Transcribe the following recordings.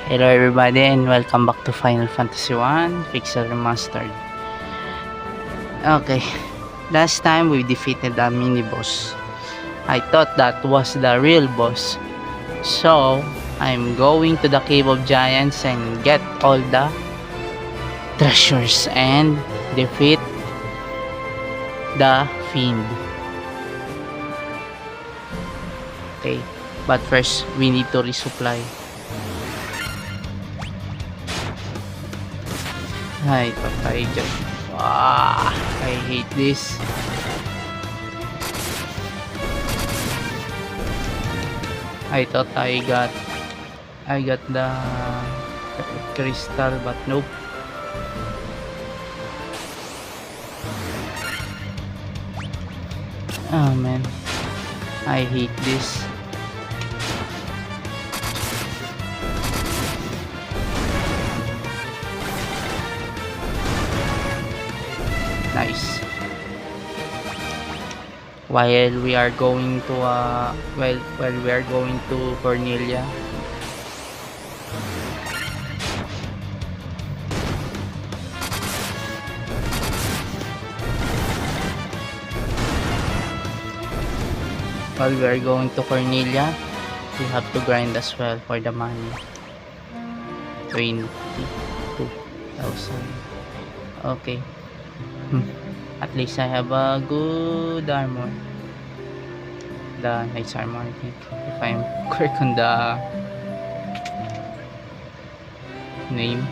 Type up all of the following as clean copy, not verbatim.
Hello everybody and welcome back to Final Fantasy 1 Pixel Remastered. Okay, last time we defeated a mini boss. I thought that was the real boss. So, I'm going to the Cave of Giants and get all the treasures and defeat the Fiend. Okay, but first we need to resupply. Ay, patay dyan. I hate this. I thought I got the crystal, but nope. Oh man, I hate this. Nice. While we are going to while we are going to Cornelia, we have to grind as well for the money. 22,000. Okay. At least I have a good armor. The knight's armor, I think. If I'm correct on the name.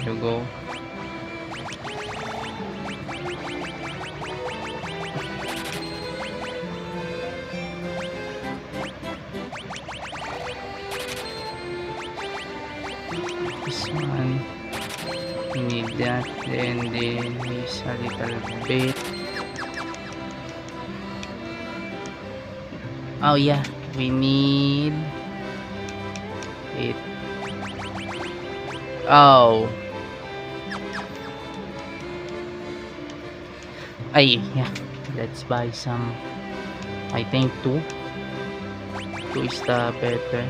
Here you go. This one, we need that. Then this a little bit. Oh yeah, we need it. Oh, yeah, let's buy some. I think two is the better.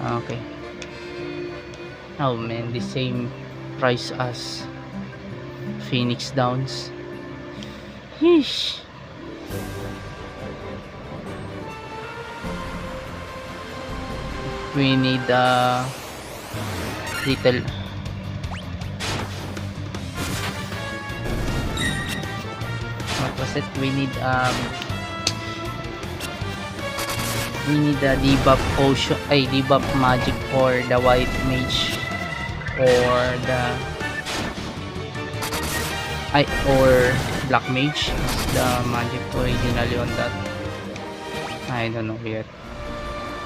Okay. Oh man, the same price as Phoenix Downs. Yeesh. We need a little. What was it? We need a debuff potion, debuff magic for the white mage, or black mage. Is the magic originally on that? I don't know yet.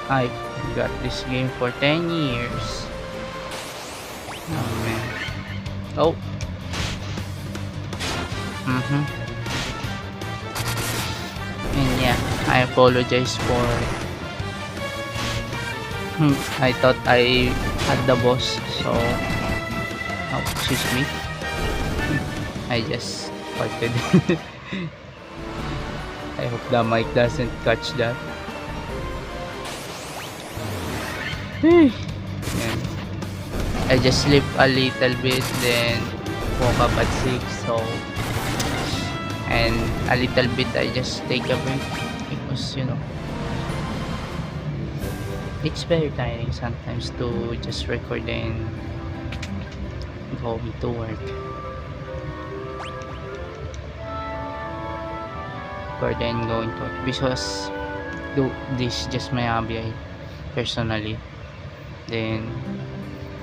I got this game for 10 years. Oh man. Oh. And yeah, I apologize for I thought I had the boss, so excuse me. I just farted. I hope the mic doesn't catch that. Yan. I just sleep a little bit, then woke up at 6, so and a little bit I just take a break because it's very tiring sometimes to just record and go to work. But then going to work because this just my hobby personally. Then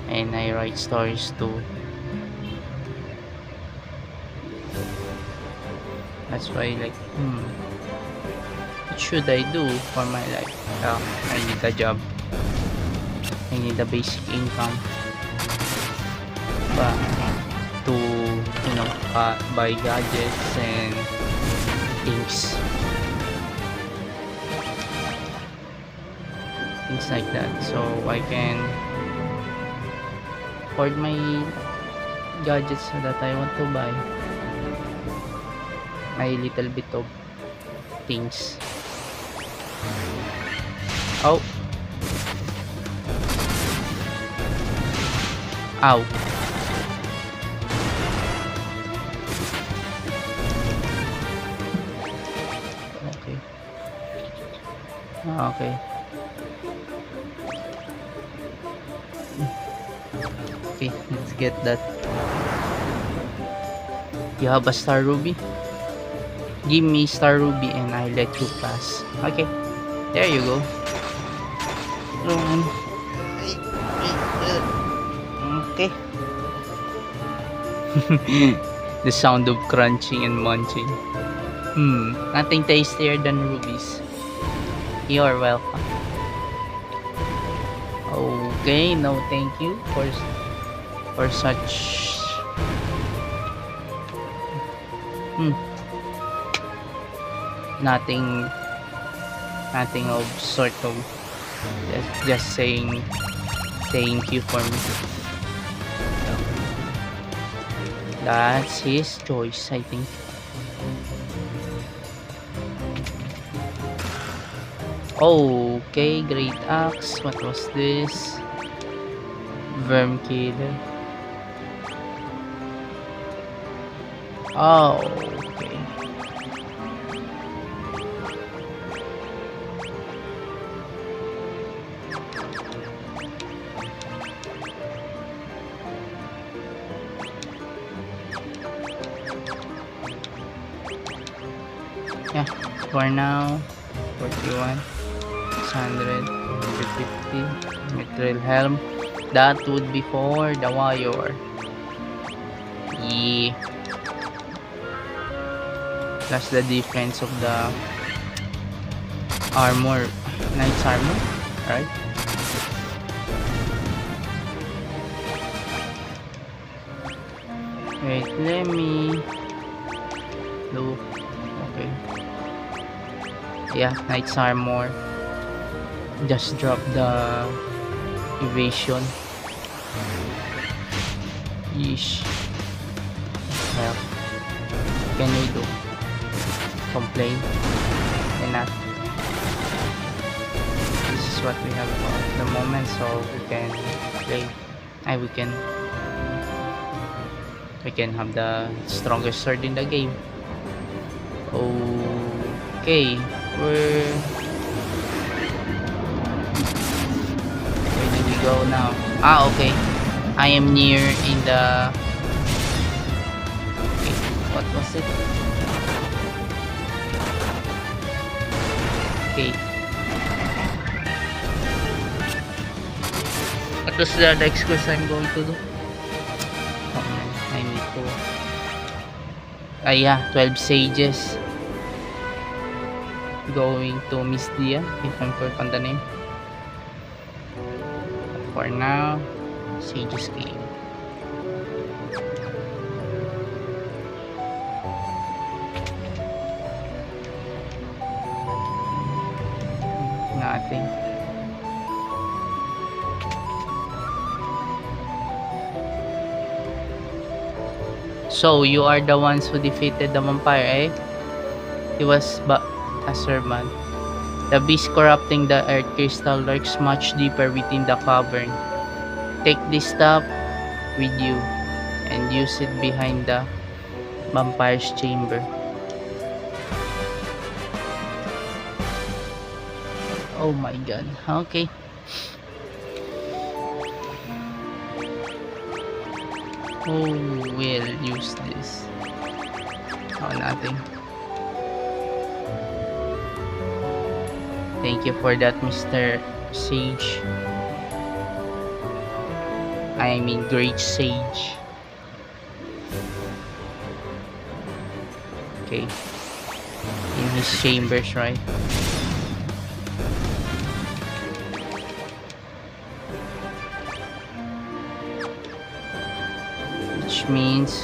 and I write stories too. That's why what should I do for my life? I need a job. I need a basic income to buy gadgets and things like that, so I can afford my gadgets that I want to buy. A little bit of things. Oh. Ow. Okay. Okay. Okay, let's get that. You have a star ruby? Give me star ruby and I'll let you pass. Okay. There you go. Okay. The sound of crunching and munching. Nothing tastier than rubies. You're welcome. Okay, no thank you for such nothing of sort of just saying thank you for me. That's his choice, I think. Okay, great axe. What was this? Worm killer. Oh, okay. Yeah, for now, 41, 600, 150, mithril helm. That would be for the warrior. Yeah. Plus the defense of the armor, knight's armor, right? Wait, let me look. Okay. Yeah, knight's armor. Just drop the evasion. Yeesh. Well, can we do? Complain? Cannot. This is what we have at the moment, so we can play. We can have the strongest sword in the game. Okay, where do we go now? Okay. I am near in the. Okay, what was it? Okay. What was the next quest I'm going to do? I need to. Yeah, 12 sages. Going to Miss Dia, if I'm correct on the name. For now, sages game. Nothing. So you are the ones who defeated the vampire, eh? He was a servant. The beast corrupting the earth crystal lurks much deeper within the cavern. Take this stuff with you and use it behind the vampire's chamber. Oh my god. Okay. Who will use this? Oh, nothing. Thank you for that, Mr. Sage. I mean, Great Sage. Okay. In his chambers, right? Which means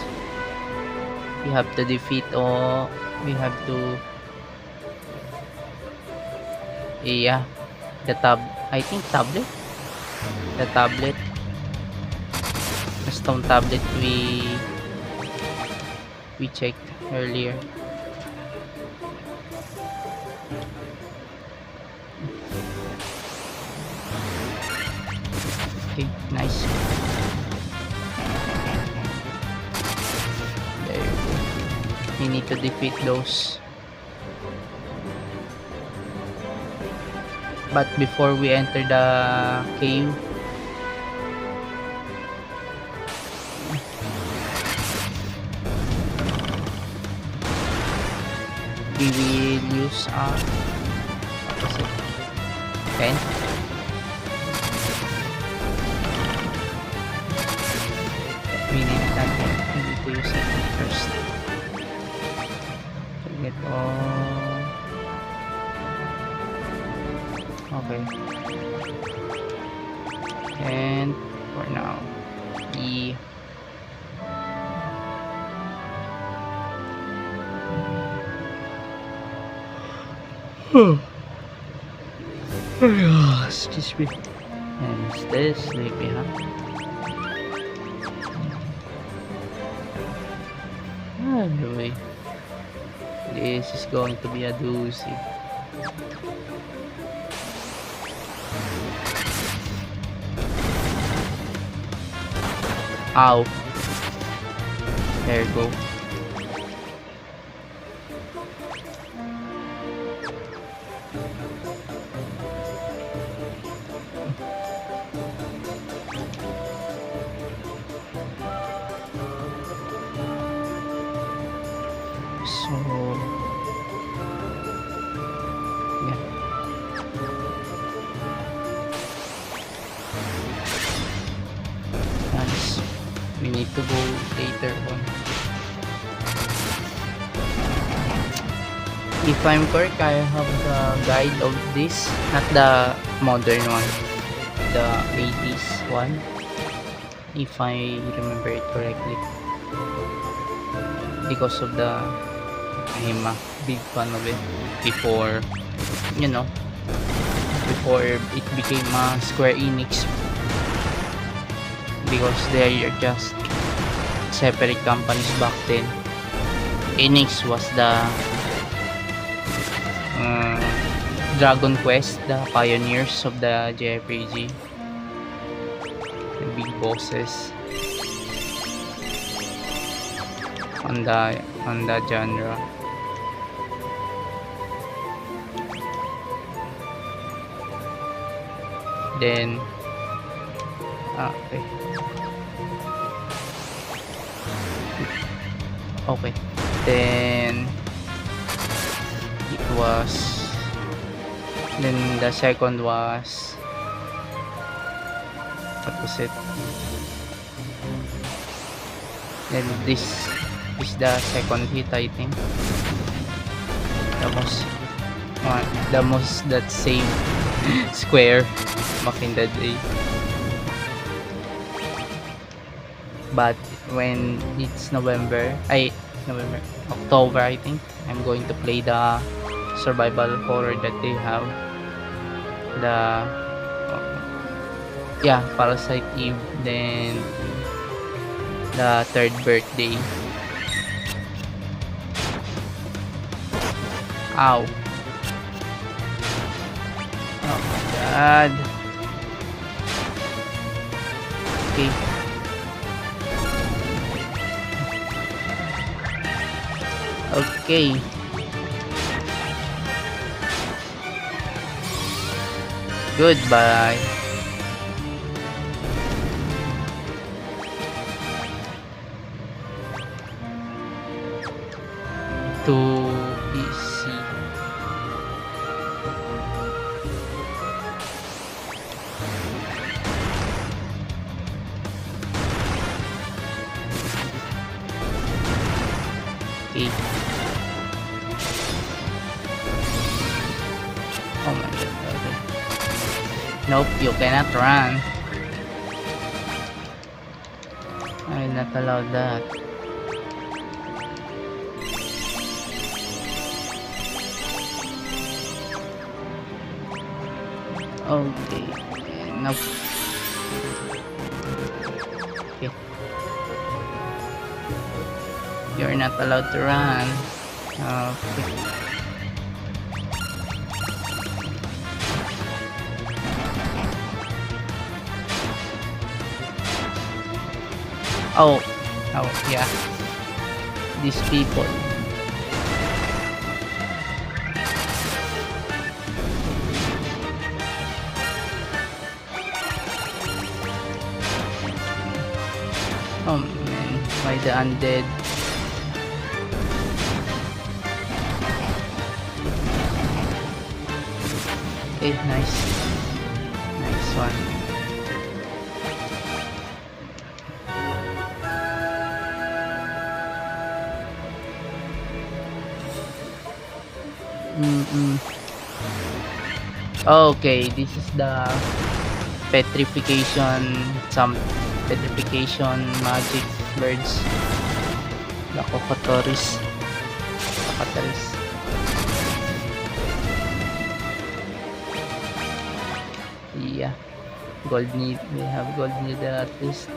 we have to defeat all. We have to. Yeah, I think tablet. The tablet. Mas stone tablet we checked earlier. Okay, nice. There you go. We need to defeat those. But before we enter the cave, we will use what was it? 10? We need that. We need to use it first. To get all. Okay. And for now, E. Excuse me. And stay sleepy, huh? Anyway, this is going to be a doozy. Ow. There you go. So yeah. Nice. We need to go later on. If I'm correct, I have the guide of this, not the modern one, the 80s one, if I remember it correctly, because of the I'm a big fan of it before, you know, before it became Square Enix, because they are just separate companies back then. Enix was the Dragon Quest, the pioneers of the JRPG, the big bosses on the genre. Then okay, then it was, then the second was, what was it, then this is the second hit, I think, the most that saved Square back in the day. But when it's October, I think, I'm going to play the survival horror that they have, the Parasite Eve, then the third birthday. Ow. Oh my god. Okay. Okay. Goodbye. To PC. Okay. Oh my god. Okay. Nope, you cannot run. I will not allow that. Okay. Nope. Okay. You're not allowed to run. Okay. Oh, yeah. These people. Oh man, why the undead? Okay, nice. Nice one. Okay, this is the some petrification magic birds. The Cocotoris. Yeah. We have gold needle at least.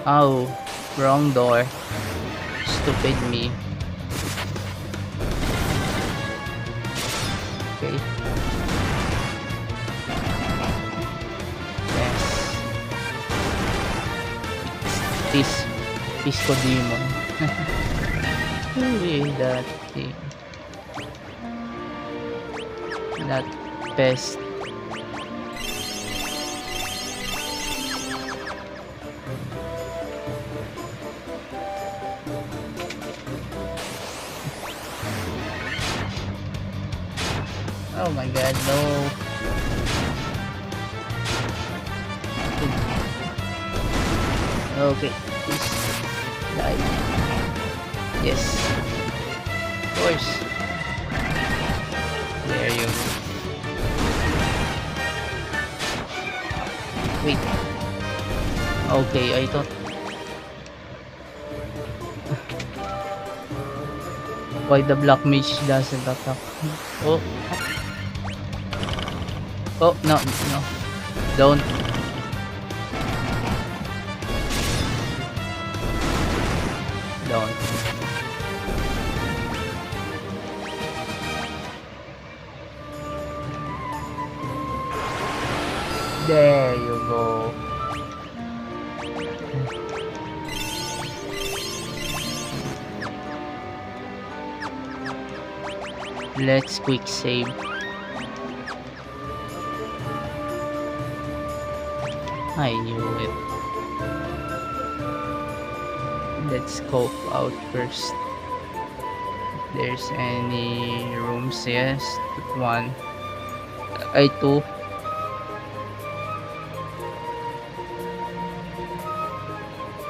Oh, wrong door. Stupid me. Okay. Yes. This Pisco Demon. Really, that thing. That pest. Oh my god, no. Okay, please die. Yes. Of course. There you go. Wait. Okay, I thought. Why the black mage doesn't attack? Oh. Oh, no. Don't. There you go. Let's quick save. I knew it. Let's scope out first. If there's any rooms, yes. One. Two.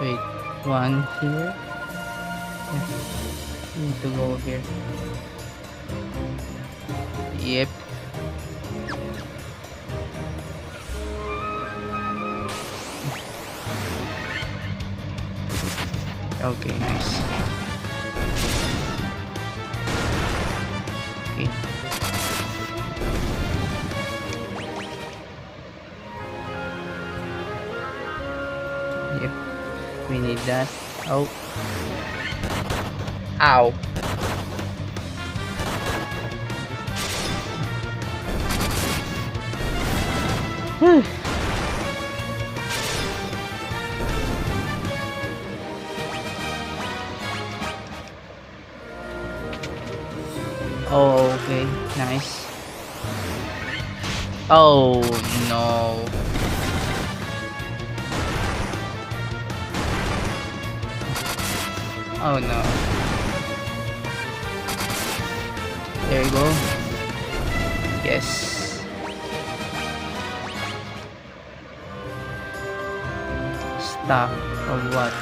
Wait, one here. Need to go here. Yep. Okay, nice. Okay. Yep. We need that. Oh. Ow. Oh, okay. Nice. Oh, no. Oh, no. There you go. Yes. Staff of what?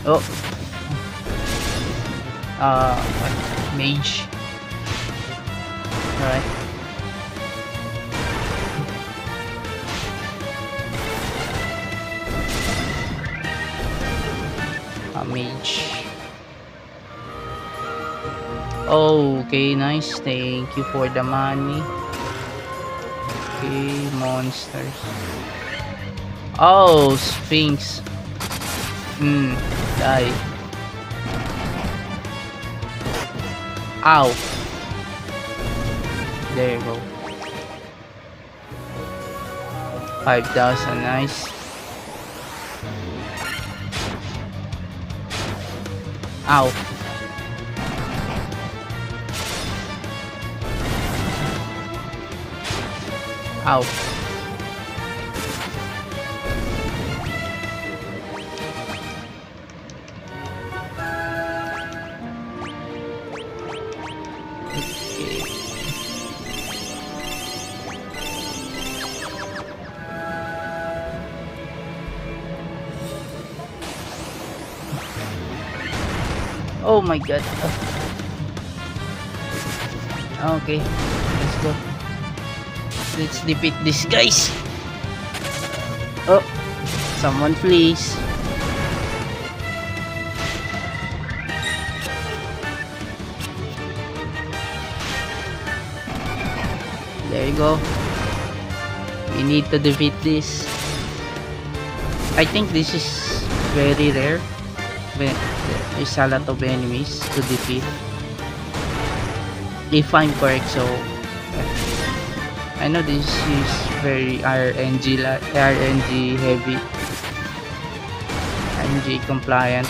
Oh. Mage. Alright. Mage. Okay, nice. Thank you for the money. Okay, monsters. Oh, Sphinx. Die. Ow. There you go. 5,000, nice. Ow. Ow. Oh my god. Okay, let's go. Let's defeat these guys. Oh, someone please. There you go. We need to defeat this. I think this is very rare. There's a lot of enemies to defeat, if I'm correct. So I know this is very RNG heavy, RNG compliant.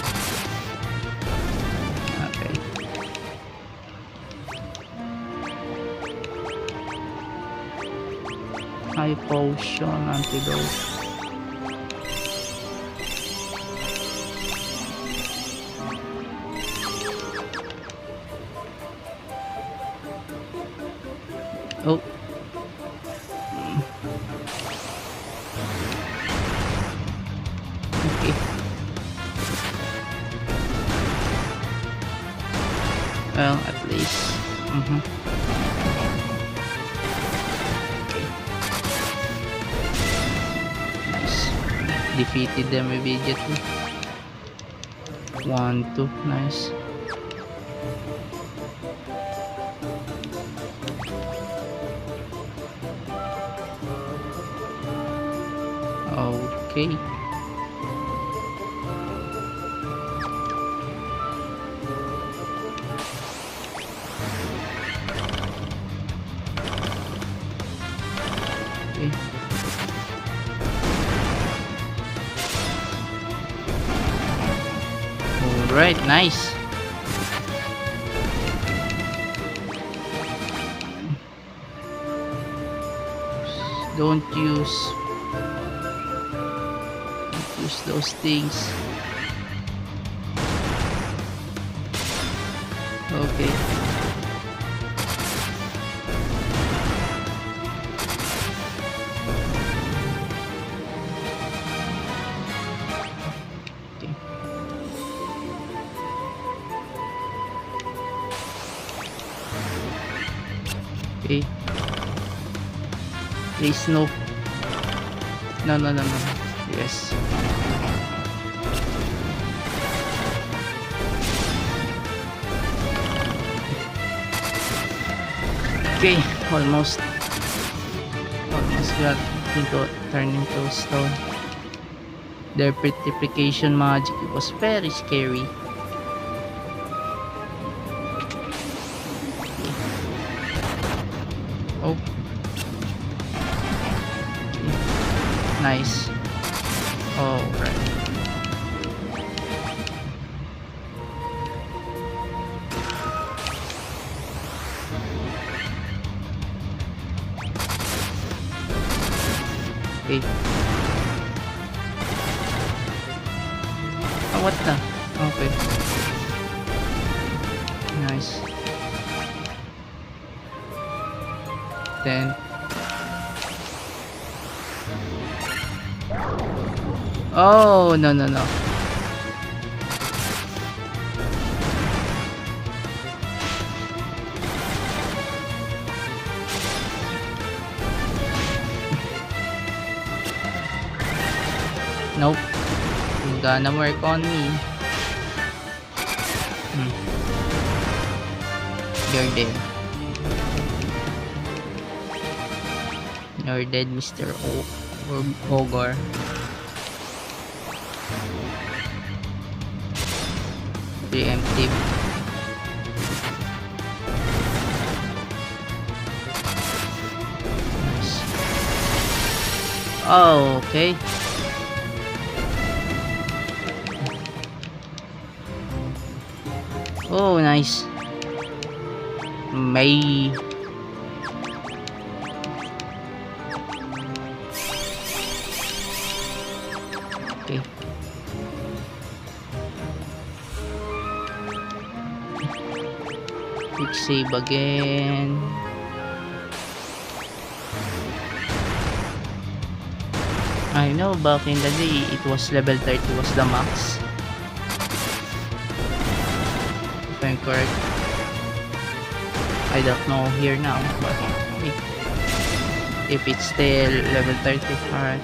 Okay. High potion antidote. Oh. Okay. Well, at least. Okay. Nice. Defeated them immediately. 1, 2. Nice. Okay. Okay. All right, nice. Don't use those things. Okay. Okay. Please no. No. Yes. Okay, almost got turned into stone. Their petrification magic was very scary. Oh, nice. All right. Okay. Oh, what the? Okay. Nice. Then. Oh, no. Nope. You're gonna work on me. You're dead. You're dead, Mr. Ogre. Preemptive. Nice. Oh, okay. Oh, nice. May. Okay. Quick save again. I know back in the day it was level 30 was the max. If I'm correct. I don't know here now, but wait. If it's still level 30, alright.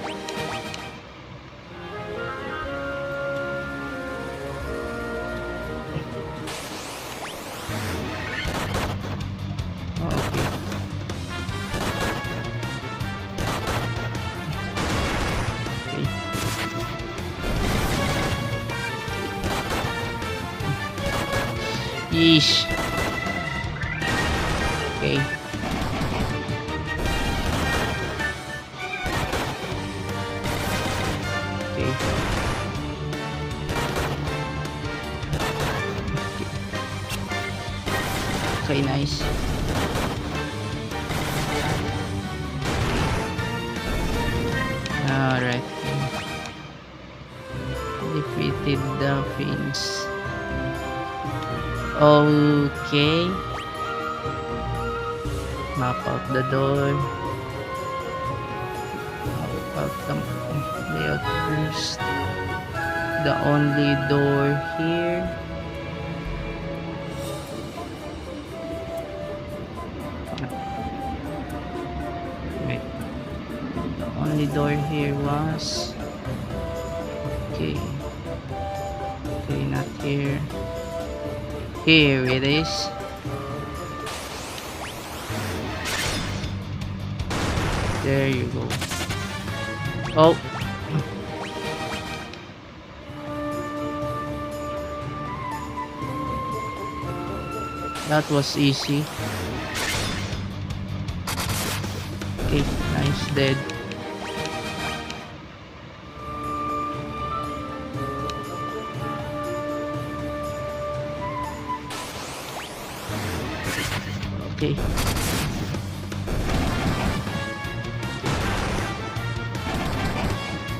Okay. Okay. Yeesh. Okay. Okay. Okay, nice. Alright. Defeated the Fiends. Okay. Map out the door. Map out the layout first. The only door here. Wait. The only door here was. Okay. Okay, not here. Here it is. There you go. Oh. That was easy. Okay, nice, dead. Okay.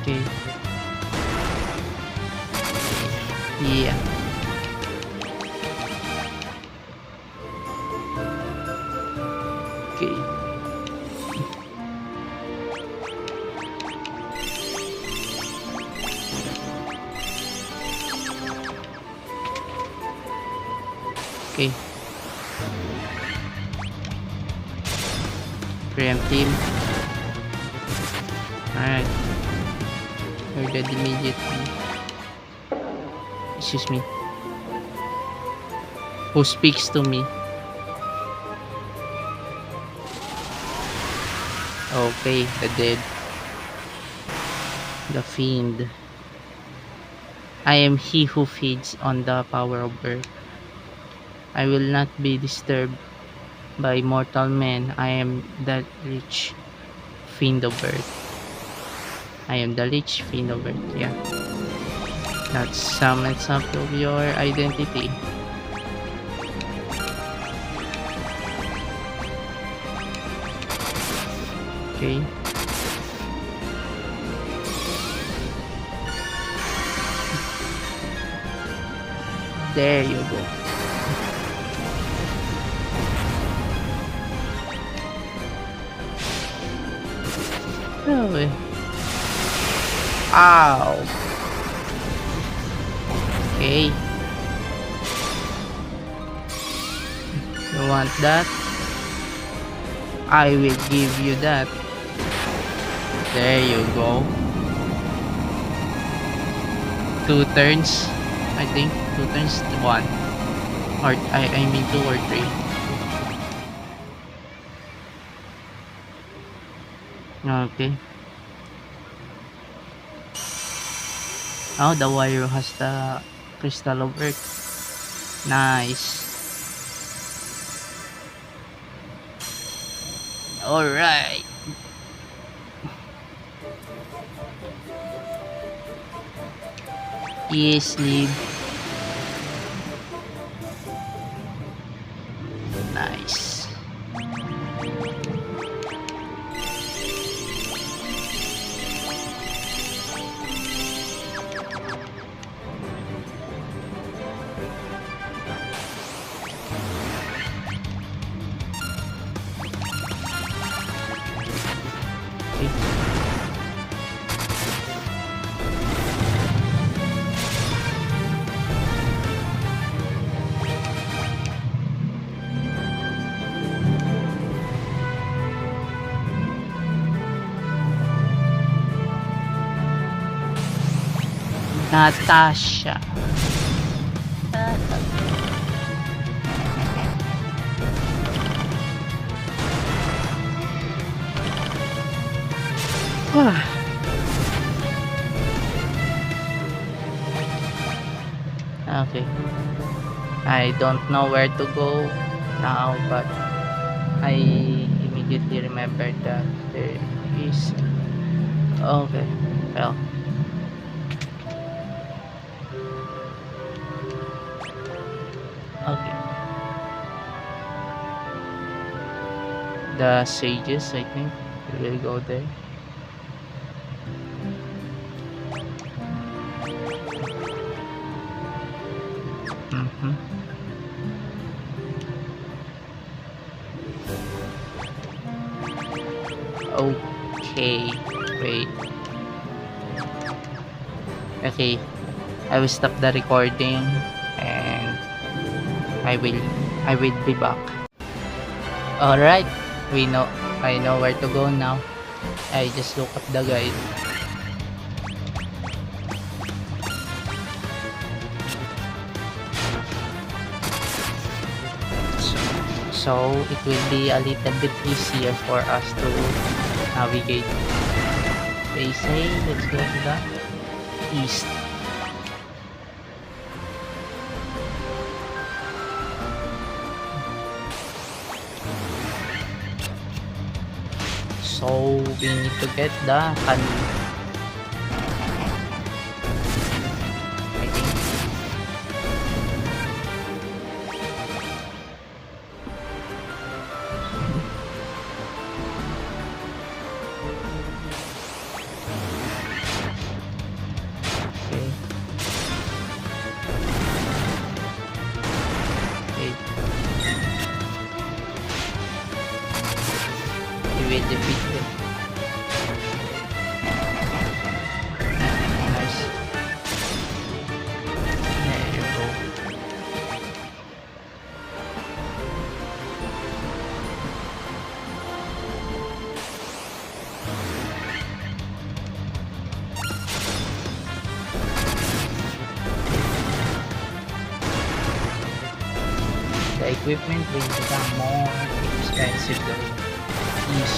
Okay. Yeah. Okay. Okay. Preempt team. Alright. We're dead immediately. Excuse me. Who speaks to me? Okay, the dead. The fiend. I am he who feeds on the power of earth. I will not be disturbed by mortal men. I am the rich fiend of earth. I am the rich fiend of earth. Yeah. That's some example of your identity. Okay. There you go. Oh, ow. Okay. You want that? I will give you that. There you go. 2 turns, I think. 2 turns, 1. Or I mean 2 or 3. Okay. Oh, the wire has the crystal of earth. Nice. Alright. Yes, lead. Nice. Natasha. Okay. I don't know where to go now, but I immediately remembered that there is. Okay. Well. Okay. The sages, I think, we will go there. Okay, wait. Okay, I will stop the recording and I will be back. Alright, I know where to go now. I just look up the guide. So it will be a little bit easier for us to navigate. They say let's go to the east. So we need to get the canoe. I think. We will defeat them. Nice. There you go. The equipment will become more expensive though. Yes.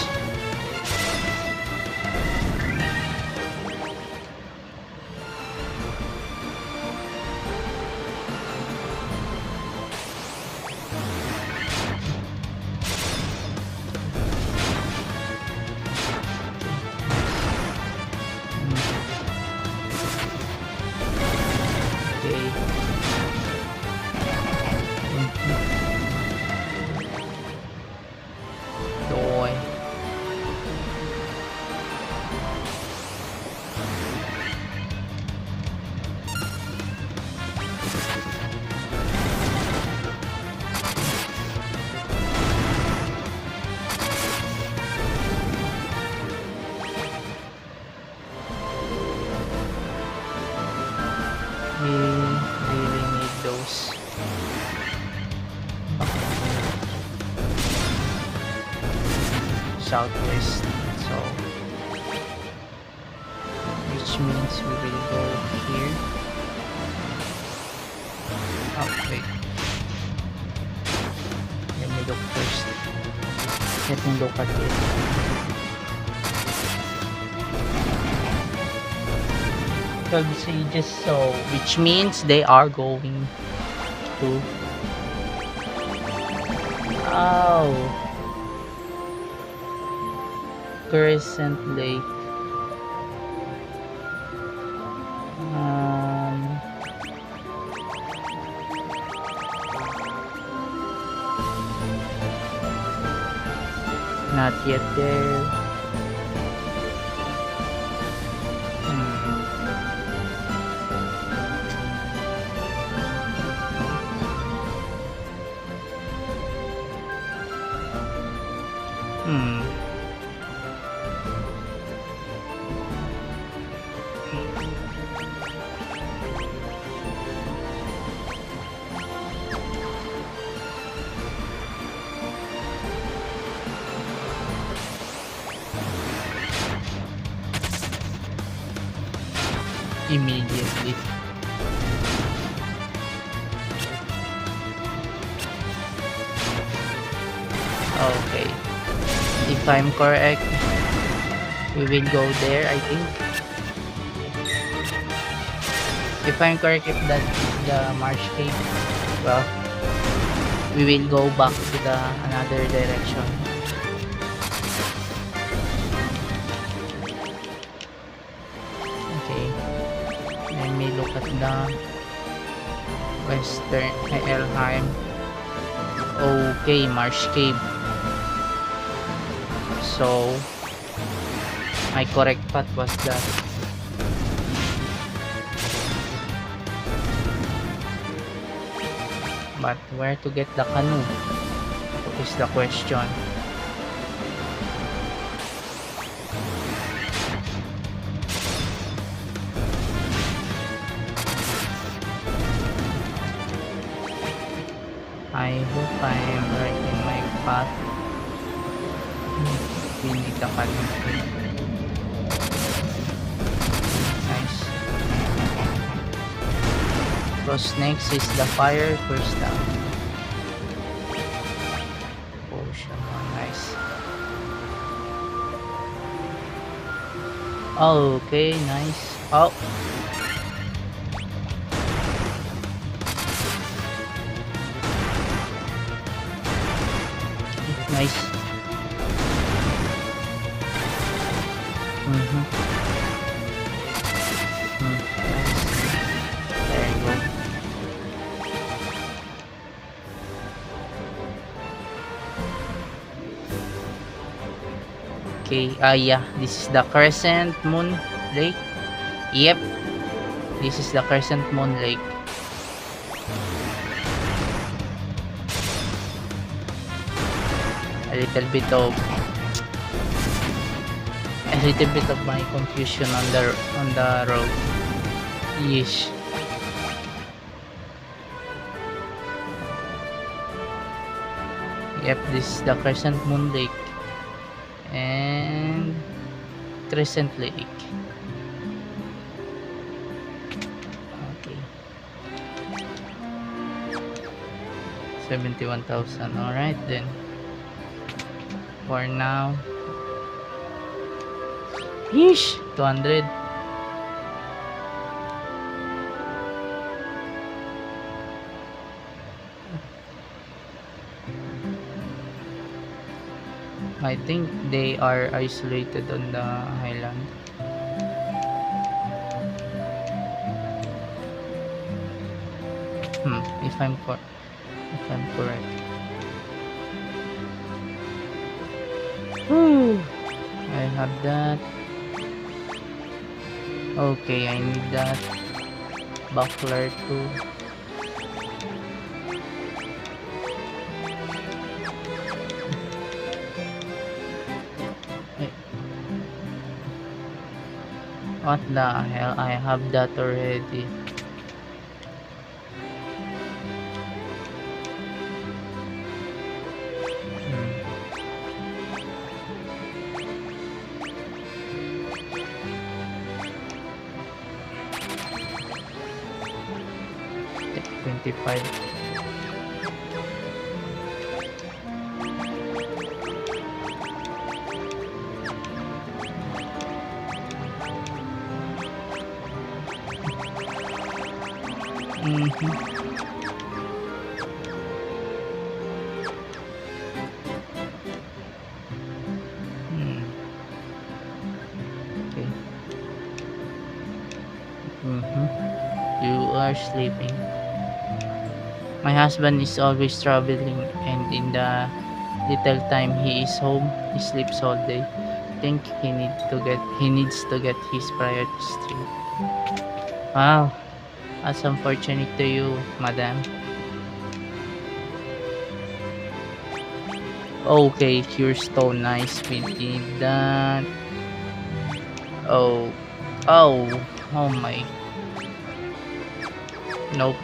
We really need those. Southwest, so which means we will go here. Oh wait, let me look first. Let me look at it. 12 sages, so which means they are going to Crescent Lake. Not yet there. Immediately. Okay. If I'm correct, we will go there, I think. If I'm correct, if that is the marsh cave, well, we will go back to the another direction. Okay. Let me look at the western Helheim. Okay, marsh cave. So my correct path was that. But where to get the canoe is the question. I hope I am right in my path. We need the canoe. Nice. Plus next is the fire first down. Potion, nice. Okay, nice. Oh. Nice. Nice. There you go. Okay, yeah, this is the Crescent Moon Lake. Yep, this is the Crescent Moon Lake. A little bit of my confusion on the road. Yeesh. Yep, this is the Crescent Moon Lake and Crescent Lake. Okay. 71,000. All right then. For now. Yeesh, 200. I think they are isolated on the island. If I'm correct. I have that. Okay, I need that buckler too. What the hell? I have that already. Take 25. Mm-hmm. Mm. Okay. Mm-hmm. You are sleeping. My husband is always traveling, and in the little time he is home, he sleeps all day. Think he needs to get his priorities straight. Wow, that's unfortunate to you, madam. Okay, cure stone, nice. We did that. Oh, oh, oh my. Nope.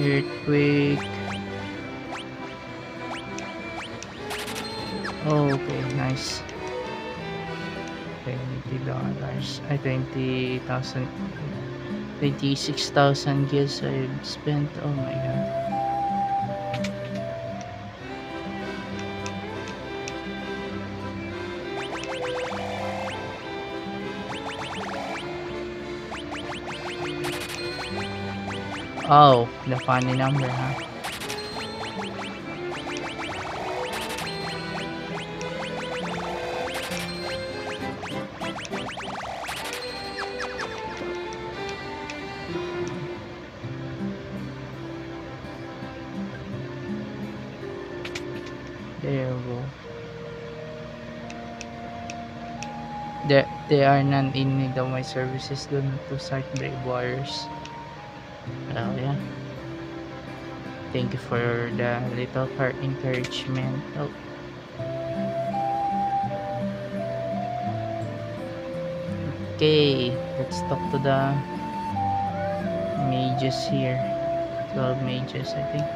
Earthquake. Oh, okay, nice. $20. I 20,000. 26,000 gills I've spent. Oh my god. Oh, the funny number, huh? There you go. There are none in need of my services. Do not to start brave warriors. Oh yeah. Thank you for the little encouragement. Oh, okay. Let's talk to the mages here. 12 mages, I think.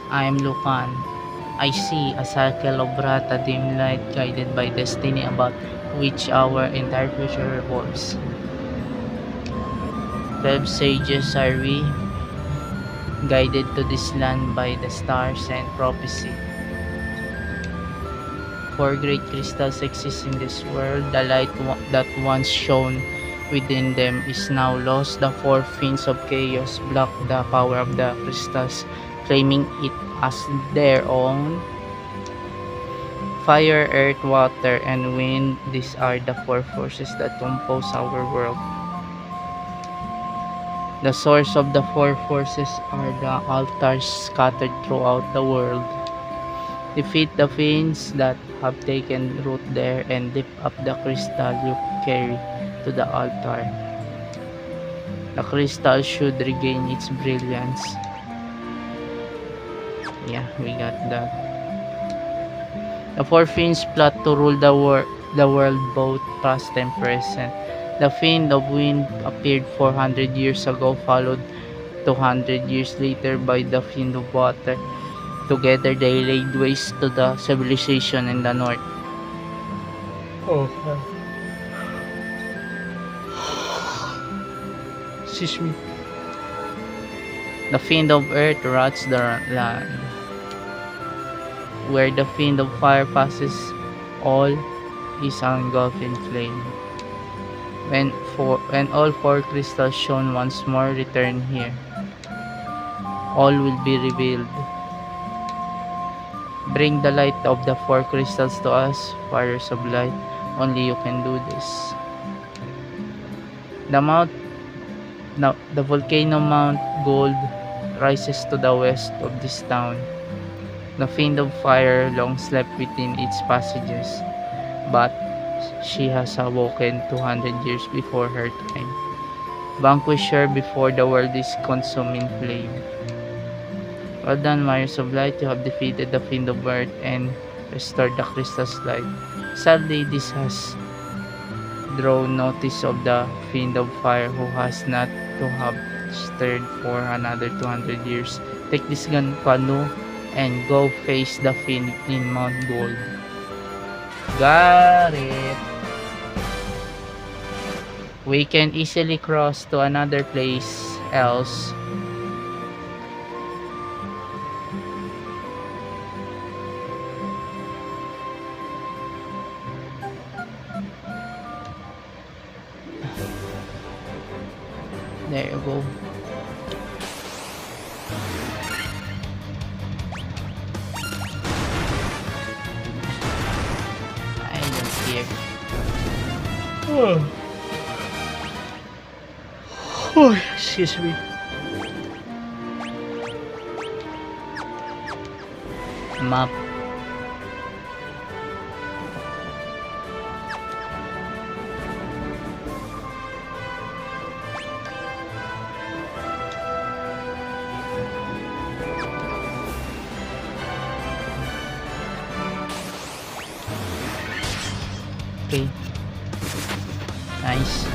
I am Lucan. I see a circle of bright dim light guided by destiny about which our entire future revolves. 12 sages are we, guided to this land by the stars and prophecy. Four great crystals exist in this world. The light that once shone within them is now lost. The four fiends of chaos block the power of the crystals, claiming it as their own. Fire, earth, water, and wind, these are the four forces that compose our world. The source of the four forces are the altars scattered throughout the world. Defeat the fiends that have taken root there and lift up the crystal you carry to the altar. The crystal should regain its brilliance. Yeah, we got that. The four fiends plot to rule the world both past and present. The fiend of wind appeared 400 years ago, followed 200 years later by the fiend of water. Together they laid waste to the civilization in the north. Oh, excuse me. The fiend of earth rots the land. Where the fiend of fire passes, all is engulfed in flame. When all four crystals shone once more return here, all will be revealed. Bring the light of the four crystals to us, fires of light. Only you can do this. The volcano Mount Gold rises to the west of this town. The fiend of fire long slept within its passages, but she has awoken 200 years before her time. Vanquish her before the world is consumed in flame. Well done, warriors of light, you have defeated the fiend of earth and restored the crystal's light. Sadly, this has drawn notice of the fiend of fire who has not to have stirred for another 200 years. Take this gun canoe and go face the fiend in Mount Gold. Got it. We can easily cross to another place else There you go. I don't care. Oh, excuse me. Map. Okay. Nice.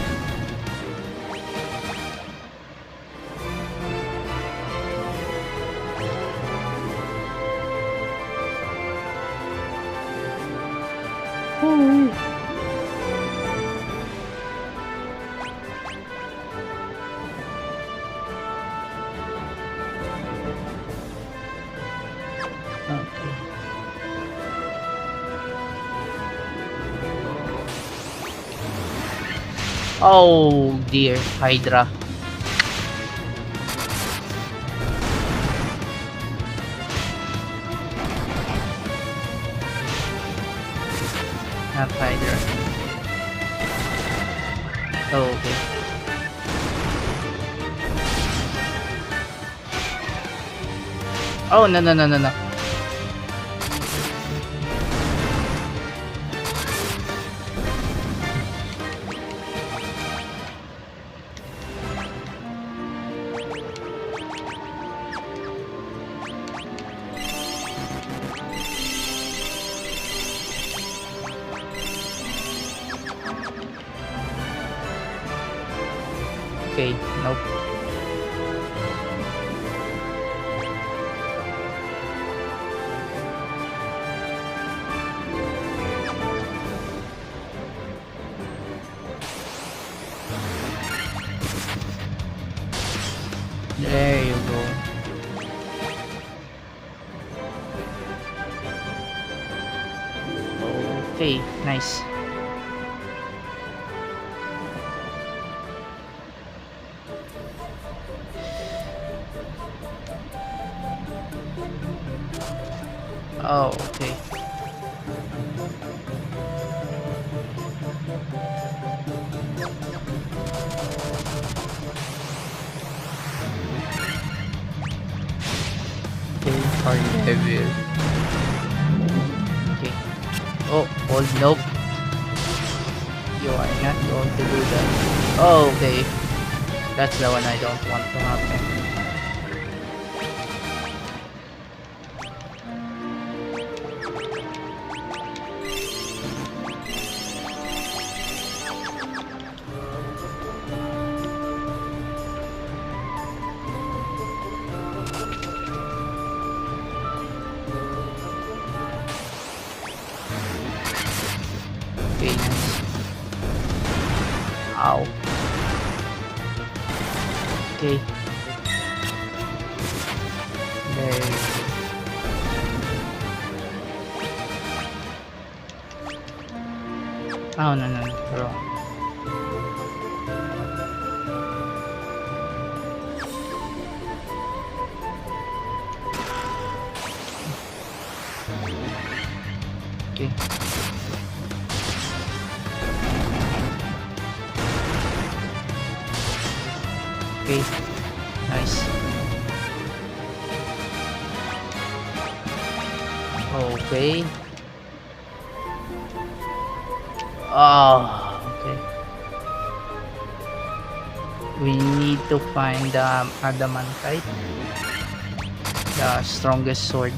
Ooh. Okay. Oh dear, Hydra. Not Hydra. Oh, okay. Oh, no, no, no, no, no. Okay, nope. There you go. Okay, nice. Oh, okay. Okay, hard level. Okay. Oh, hold, nope. You are not going to do that. Oh, okay. That's the one I don't want to happen. Okay, nice. Ow. Okay. There you go. Oh, no, no, no. Wrong. Okay. Okay. Nice. Okay. Oh, okay. We need to find the adamantite, the strongest sword.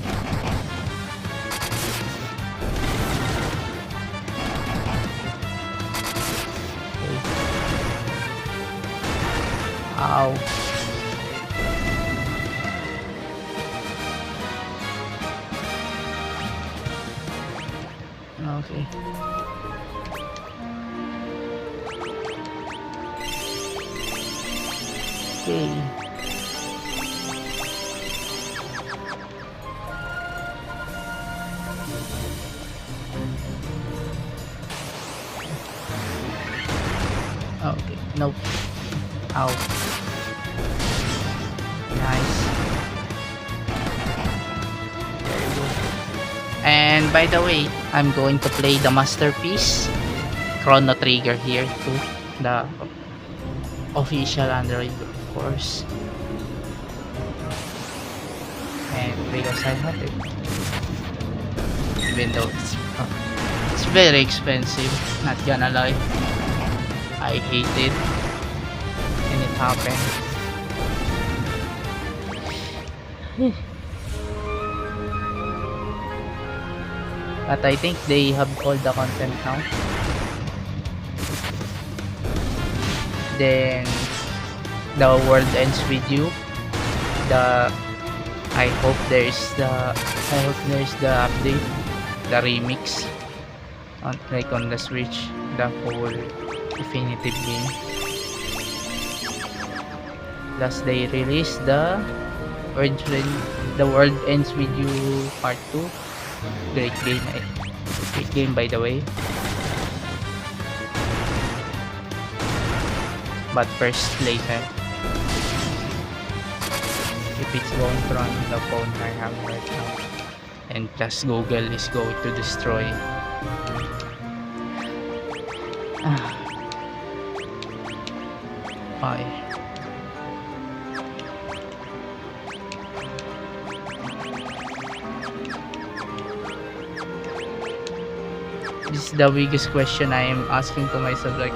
Okay. Ow. Okay. Okay. Okay. Nope. Ow. Nice. There you go. And by the way, I'm going to play the masterpiece Chrono Trigger here too. The official Android, of course. And because I have it, even though it's very expensive, not gonna lie, I hate it, and it happened. But I think they have all the content now. Then the world ends with you. I hope there's the update, the remix on the Switch, the whole definitive game. Plus they released the world ends with you part 2. Great game by the way. But first later, if it's going to run the phone I have right now, and plus Google is going to destroy. Bye. This is the biggest question I am asking to myself, like,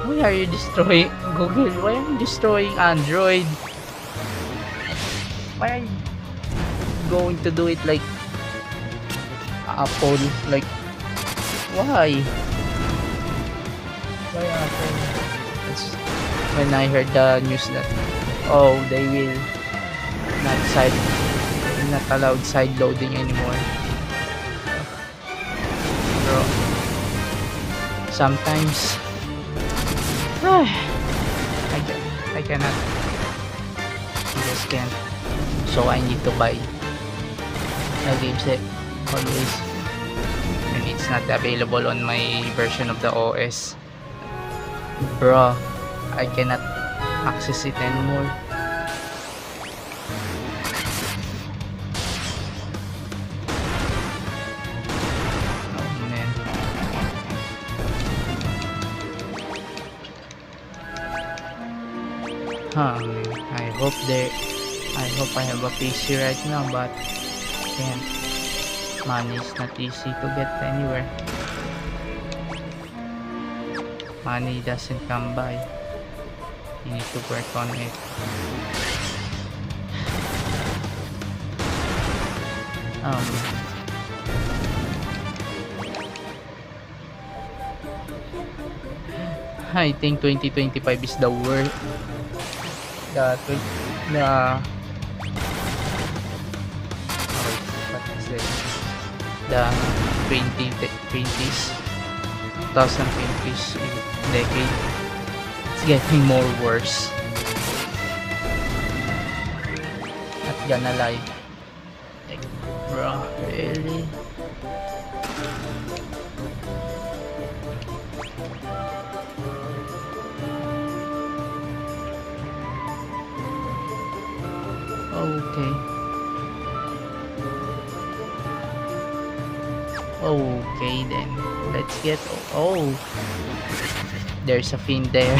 why are you destroying Google? Why are you destroying Android? Why are you going to do it like Apple? Like, why? Why Apple? That's when I heard the news that, oh, they will not allowed side loading anymore. Bro, sometimes I cannot. I just can't. So I need to buy a game set always, and it's not available on my version of the OS. Bro, I cannot access it anymore. I hope I have a PC right now, but can't. Money is not easy to get anywhere. Money doesn't come by. You need to work on it. I think 2025 is the worst. The 2020s 2020s decade, it's getting more worse. Not gonna lie, like, bro, really? Okay then, let's get. Oh, there's a fin there.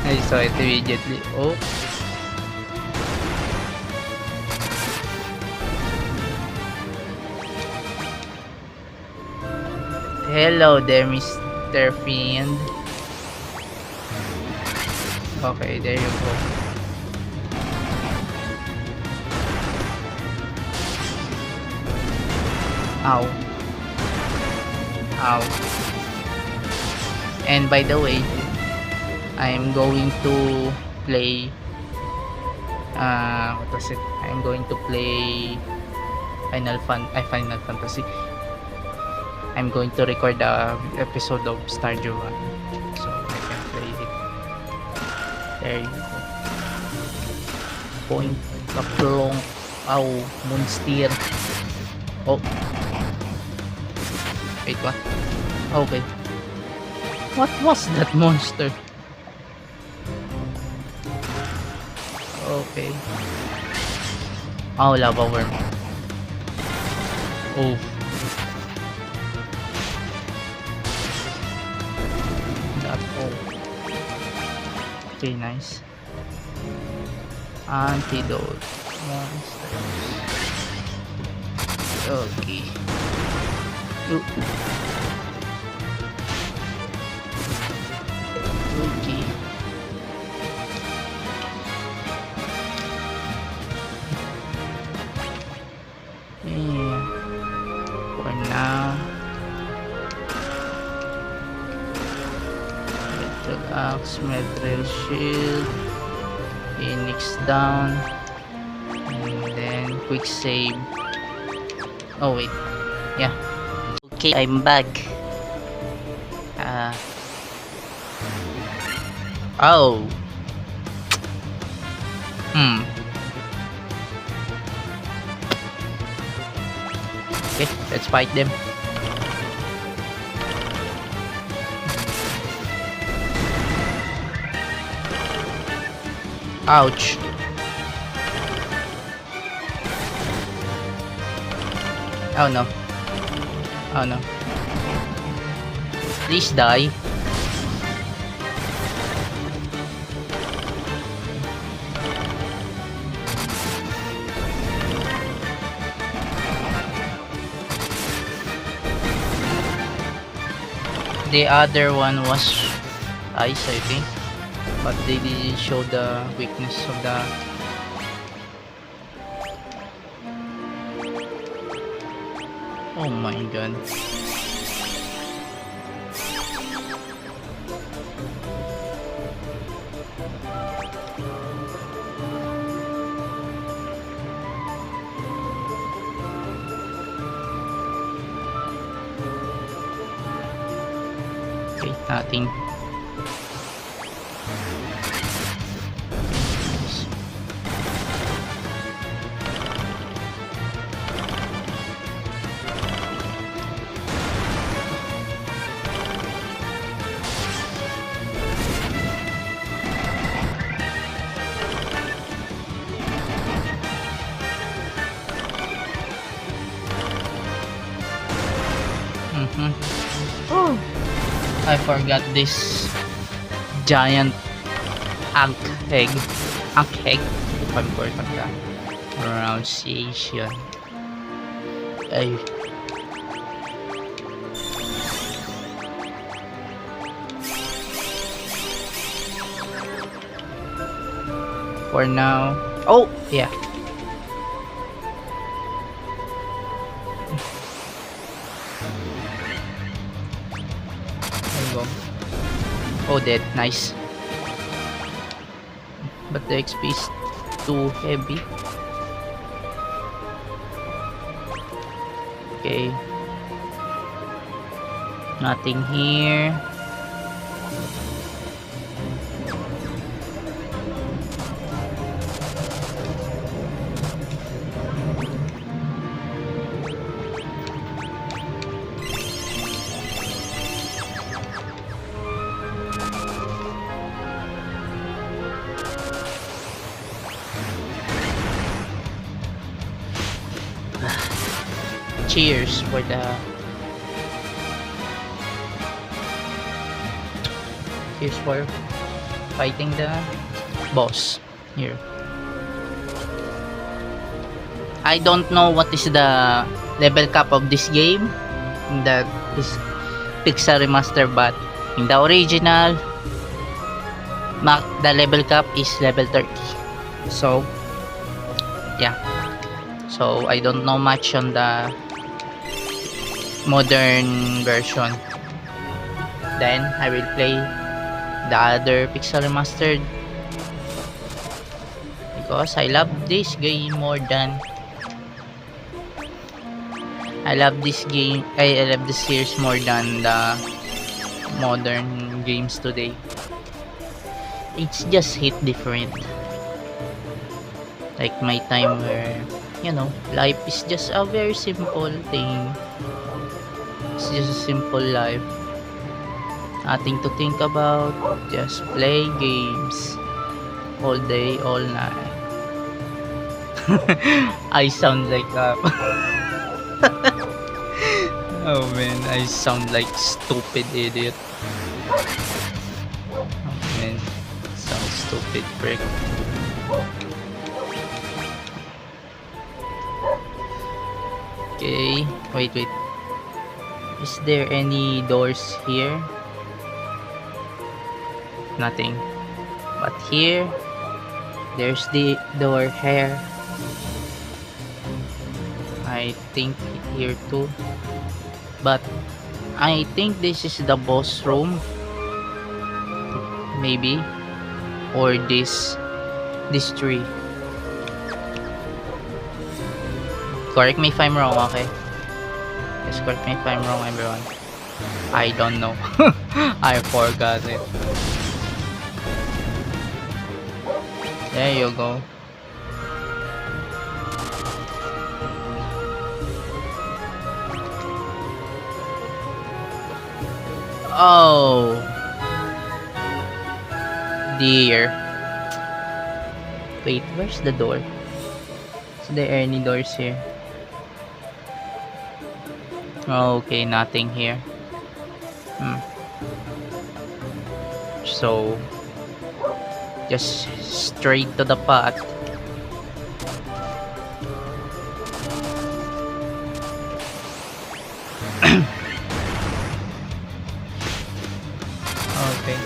I saw it immediately. Oh, hello there, Mr. Fiend. Okay, there you go. Ow. Ow. And by the way, I am going to play what was it? I'm going to play Final Fantasy. I'm going to record the episode of Stardew Valley, so I can play it. There you go. Point Kaplong. Ow, Monster. Oh. Wait, what? Okay. What was that monster? Okay. Oh, lava worm. Oh. That all. Okay, nice. Antidote. Monsters. Okay. Ooh. Okay. Yeah. For now. Metal axe, metal shield. Phoenix down. And then quick save. Oh wait. Yeah. Okay, I'm back. Oh. Okay, let's fight them. Ouch. Oh no. Oh no. Please die. The other one was ice, I think, but they didn't show the weakness of the. Oh my god. Okay, nothing. Oh, I forgot this giant ankh egg. Ankh egg, if I'm correct on the pronunciation. Ay. For now. Oh, yeah. Oh, dead. Nice. But the XP is too heavy. Okay. Nothing here. Cheers for the cheers for fighting the boss here. I don't know what is the level cap of this game that is Pixel Remaster, but in the original the level cap is level 30. So yeah, so I don't know much on the modern version. Then I will play the other Pixel Remastered because I love this game more than I love this series more than the modern games today. It's just hit different. Like my time where, you know, life is just a very simple thing. It's just a simple life. Nothing to think about. Just play games. All day, all night. I sound like oh man, I sound like stupid idiot. Oh man, sound stupid prick. Okay, wait. Is there any doors here? Nothing. But here, there's the door here. I think here too. But I think this is the boss room. Maybe. Or this tree. Correct me if I'm wrong, okay? Just correct me if I'm wrong, everyone. I don't know. I forgot it. There you go. Oh dear. Wait, where's the door? Is there any doors here? Okay, nothing here. So just straight to the path. Okay.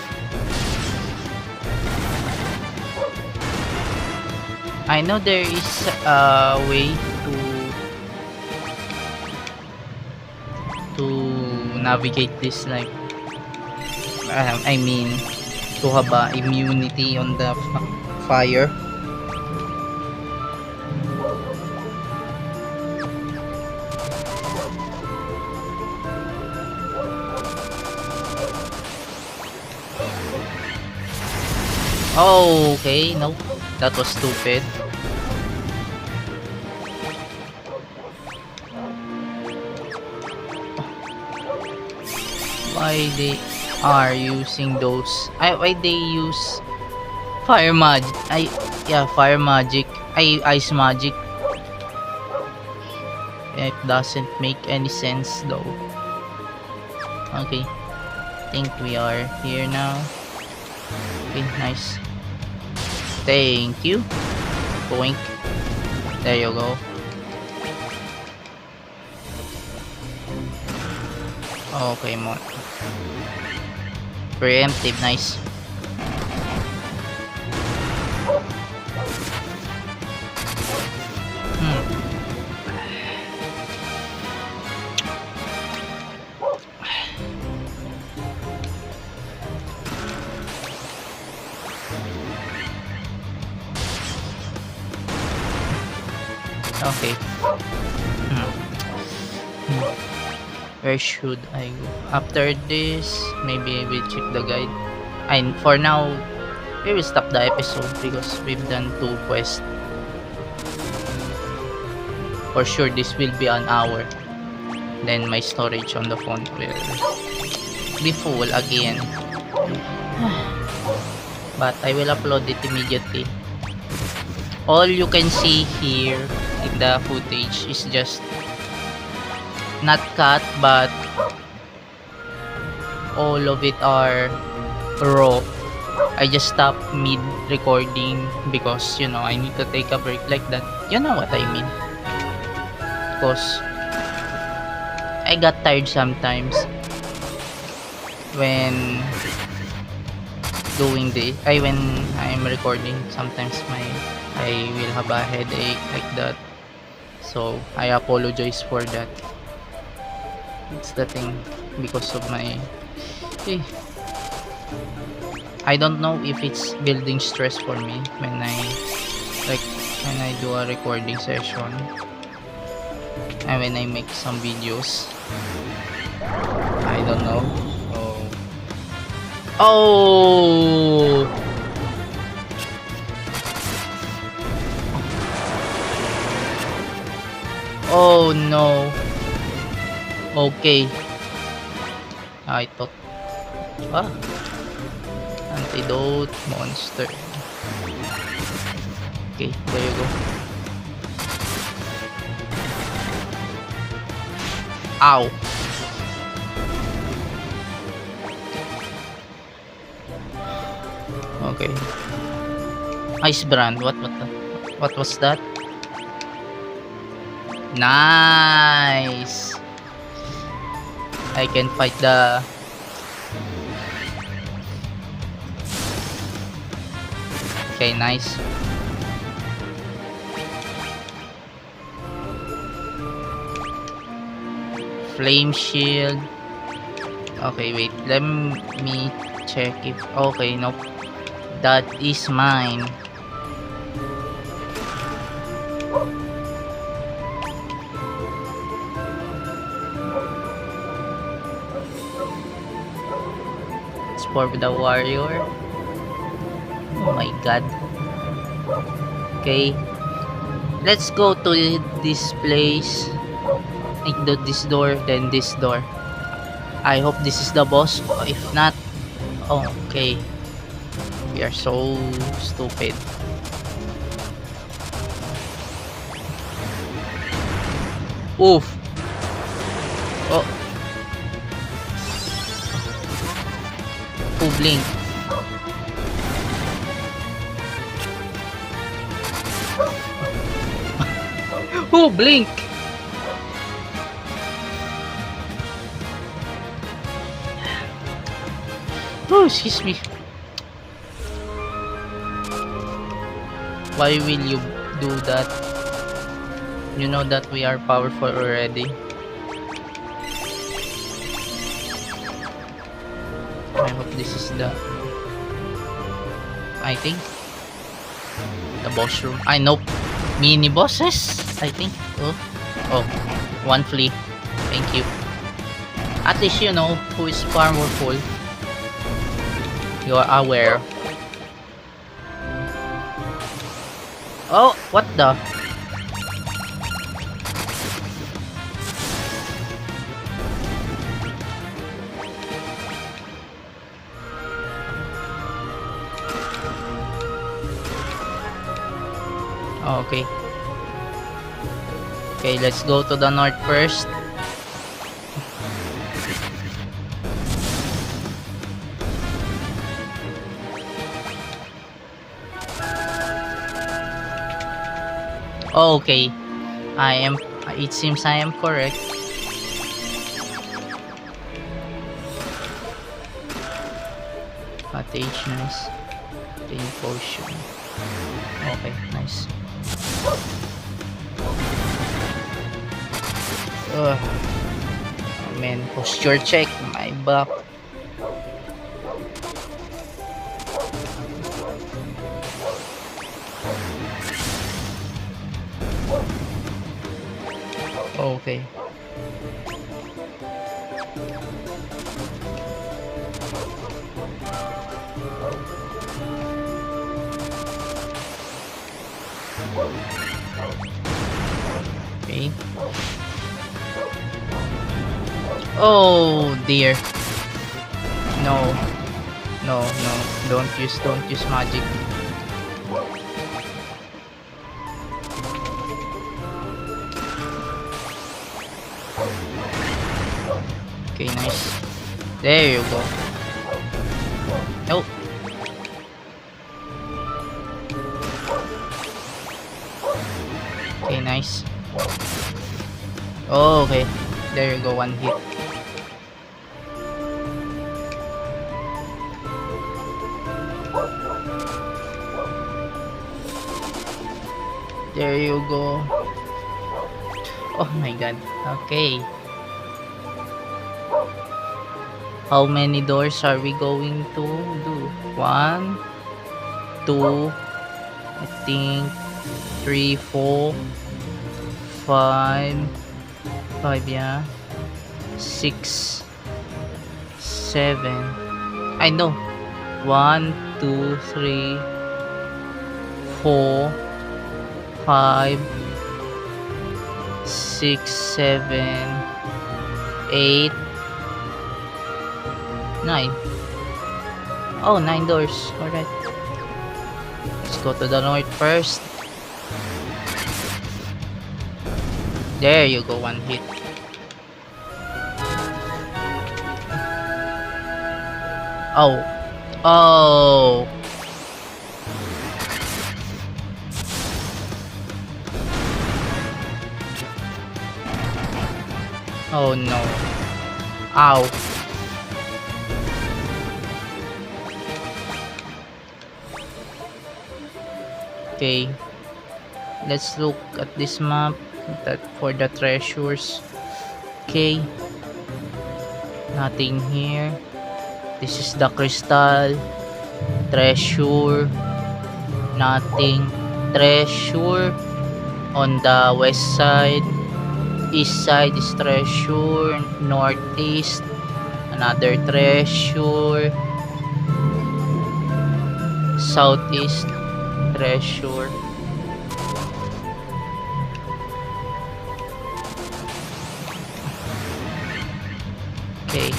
I know there is a way to navigate this, like I mean to have immunity on the fire. Oh, okay, no, that was stupid. Why they are using those? Why they use fire magic? Fire magic. Ice magic. It doesn't make any sense though. Okay, think we are here now. Okay, nice. Thank you. Boink. There you go. Okay mo. Preemptive, nice. Okay. Where should I go? After this, maybe I will check the guide. And for now, we will stop the episode because we've done 2 quests. For sure, this will be an hour. Then my storage on the phone will be full again. But I will upload it immediately. All you can see here in the footage is just not cut, but all of it are raw. I just stopped mid recording because I need to take a break like that. You know what I mean? Because I got tired sometimes when doing this. When I'm recording, sometimes I will have a headache like that. So I apologize for that. It's the thing because of my I don't know if it's building stress for me when I do a recording session and when I make some videos. I don't know. Oh, oh no. Okay. I thought Ah, antidote monster. Okay, there you go. Ow. Okay. Ice brand. What was that? Nice. I can fight the Okay, nice. Flame shield. Okay, wait. Let me check if okay, nope. That is mine. It's for the warrior. Oh my god. Okay. Let's go to this place. This door, then this door. I hope this is the boss. If not, oh, okay. We are so stupid. Oof. Oh. Oh, blink. Oh, blink. Oh, excuse me. Why will you do that? You know that we are powerful already. I hope this is the... I think the boss room. I know mini bosses. I think. Oh, one flea. Thank you. At least you know who is powerful. You are aware. Oh, what the? Oh, okay. Okay, let's go to the north first. Oh, okay. It seems I am correct. Cottage, nice. Rain potion. Okay, nice. Ugh. Oh, man, posture check. My back. Okay. Okay. Oh dear. No. No. Don't use magic. Okay, nice. There you go. Nope. Okay, nice. Oh, okay. There you go, one hit. There you go. Oh my god. Okay. How many doors are we going to do? 1, 2, I think 3, 4, 5, yeah. 6, 7. I know. 1, 2, 3, 4, 5, 6, 7, 8, 9. Oh, 9 doors. Alright. Let's go to the north first. There you go, one hit. Oh. Oh. Oh no. Ow. Okay. Let's look at this map for the treasures. Okay. Nothing here. This is the crystal. Treasure. Nothing. Treasure on the west side. East side is treasure. Northeast, another treasure. Southeast, treasure. Okay.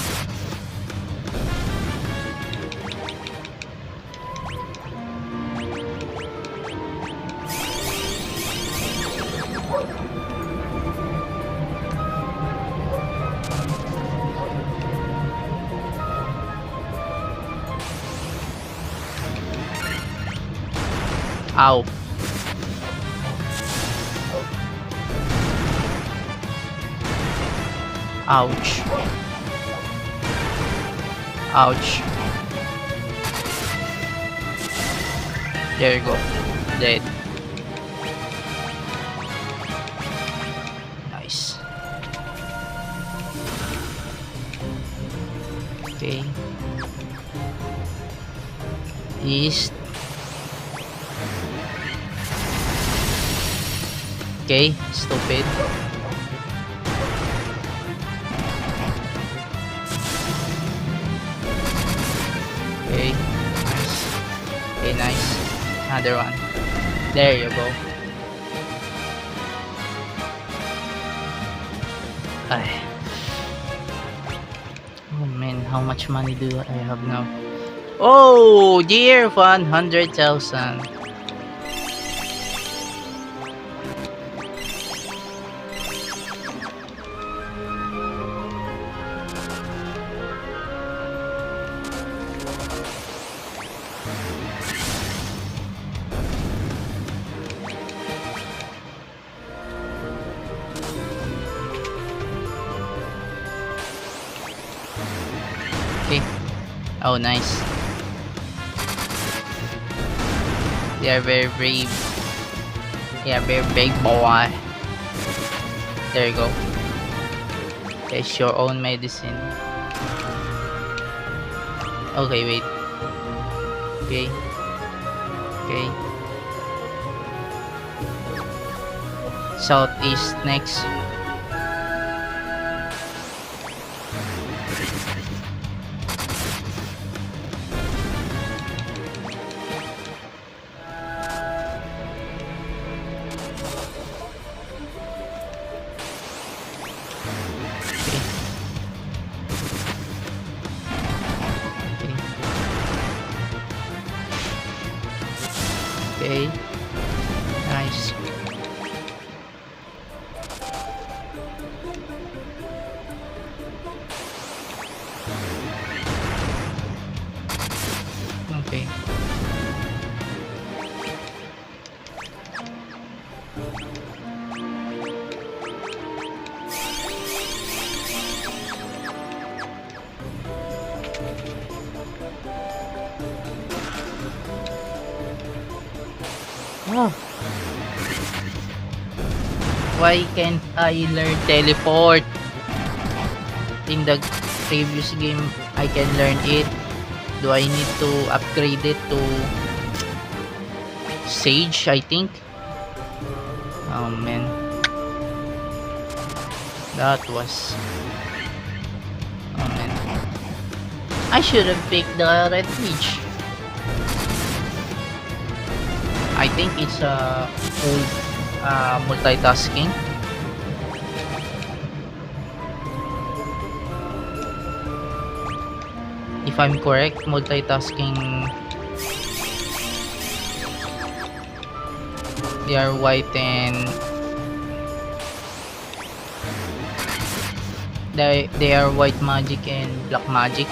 Ow. Ouch. Ouch. There you go. Dead. Nice. Okay. East. Okay, stupid. Okay, nice. Okay, nice. Another one. There you go. Ay. Oh man, how much money do I have now? Oh dear, 100,000. Okay. Oh, nice. They are very brave. They are very big boy. There you go. It's your own medicine. Okay, wait. Okay. Okay. Southeast next. Okay. Nice. Okay. Oh. Why can't I learn teleport? In the previous game, I can learn it. Do I need to upgrade it to Sage, I think? Oh man. That was... Oh man. I should have picked the Red Mage. I think it's old multitasking. If I'm correct, multitasking. They are white and they are white magic and black magic.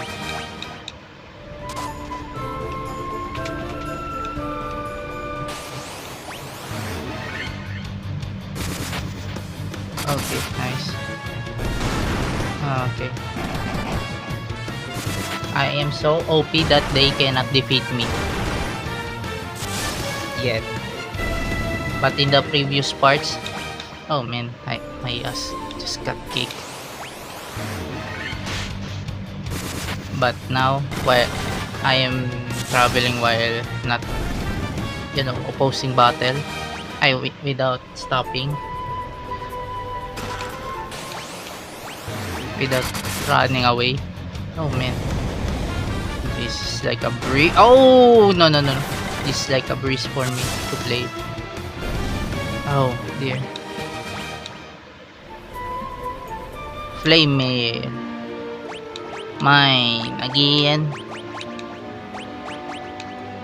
Okay, nice. Okay. I am so OP that they cannot defeat me yet. But in the previous parts, oh man, my ass just got kicked. But now, while I am traveling while not, opposing battle, without stopping, without running away. Oh man, this is like a breeze. Oh no. This is like a breeze for me to play. Oh dear. Flame mail. Mine again.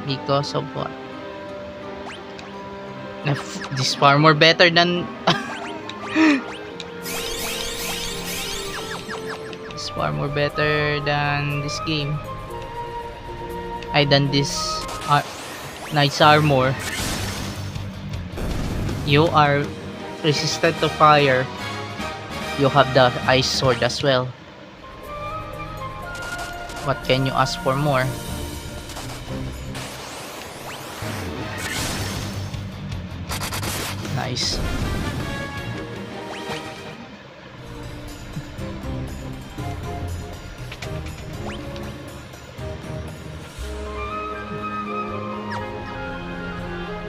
Because of what? This far more better than this far more better than this game. I done this Knight's Armor. You are resistant to fire. You have the ice sword as well. What can you ask for more? Nice.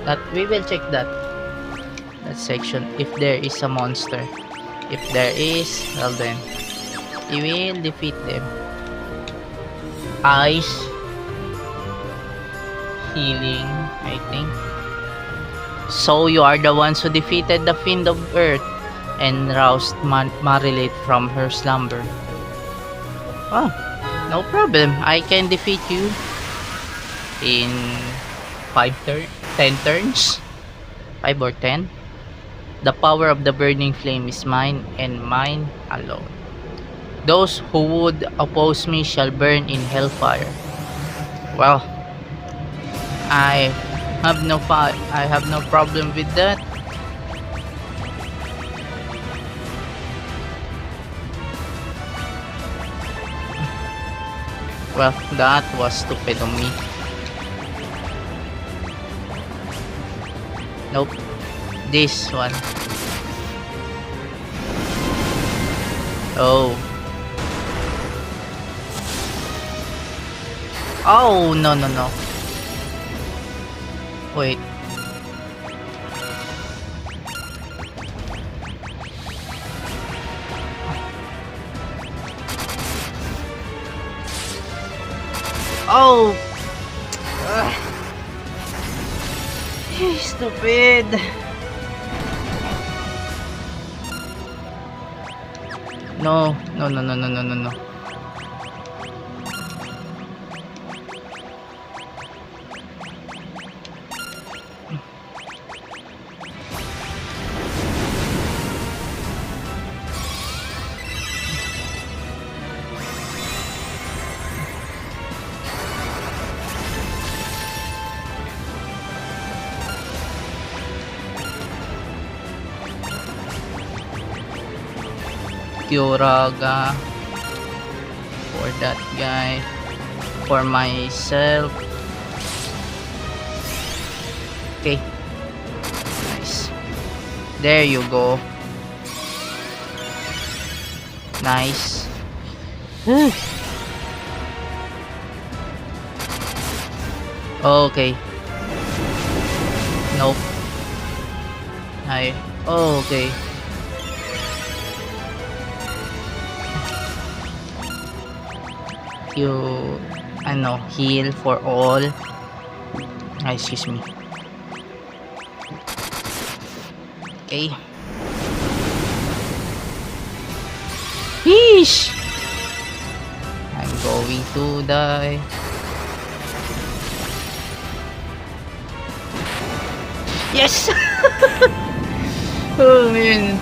That we will check that section if there is a monster. If there is, well then you will defeat them. Ice healing, I think. So you are the ones who defeated the Fiend of Earth and roused Marilith from her slumber. Oh, no problem. I can defeat you in 10 turns. 5 or 10. The power of the burning flame is mine and mine alone. Those who would oppose me shall burn in hellfire. Well, I have no problem with that. Well, that was stupid of me. Nope. This one. Oh. Oh, no. Wait. Oh. Stupid. No. Kyoraga for that guy, for myself. Okay, nice. There you go. Nice. Okay. Nope. Okay. You heal for all. Excuse me. Okay. Yeesh. I'm going to die. Yes! Oh man.